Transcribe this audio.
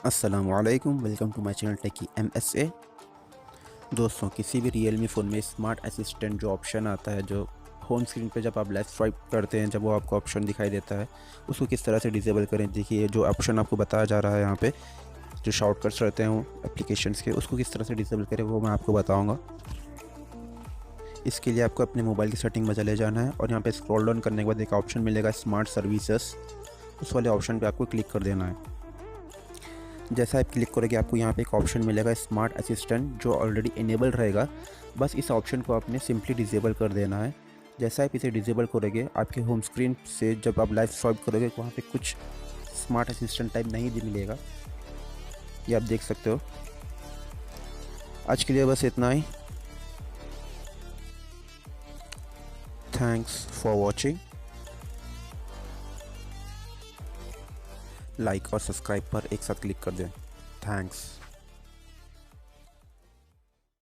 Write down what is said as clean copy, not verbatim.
अस्सलामुअलैकुम, welcome to my channel techie MSA। दोस्तों, किसी भी Realme फ़ोन में स्मार्ट असिस्टेंट जो ऑप्शन आता है, जो होम स्क्रीन पे जब आप लेफ्ट स्वाइप करते हैं, जब वो आपको ऑप्शन दिखाई देता है, उसको किस तरह से डिसेबल करें। देखिए, जो ऑप्शन आपको बताया जा रहा है यहाँ पे, जो शॉर्टकट्स रहते हैं एप्लीकेशंस के, उसको किस तरह से डिसेबल करें वो मैं आपको बताऊँगा। इसके लिए आपको अपने मोबाइल की सेटिंग में चले जाना है और यहाँ पे स्क्रॉल डाउन करने के बाद एक ऑप्शन मिलेगा स्मार्ट सर्विसेज, उस वाले ऑप्शन पे आपको क्लिक कर देना है। जैसा आप क्लिक करोगे आपको यहाँ पे एक ऑप्शन मिलेगा स्मार्ट असिस्टेंट, जो ऑलरेडी इनेबल रहेगा। बस इस ऑप्शन को आपने सिंपली डिसेबल कर देना है। जैसा आप इसे डिसेबल करोगे, आपके होम स्क्रीन से जब आप लाइव स्वाइप करोगे वहाँ पे कुछ स्मार्ट असिस्टेंट टाइप नहीं मिलेगा, ये आप देख सकते हो। आज के लिए बस इतना ही। Thanks for watching. लाइक और सब्सक्राइब पर एक साथ क्लिक कर दें। थैंक्स।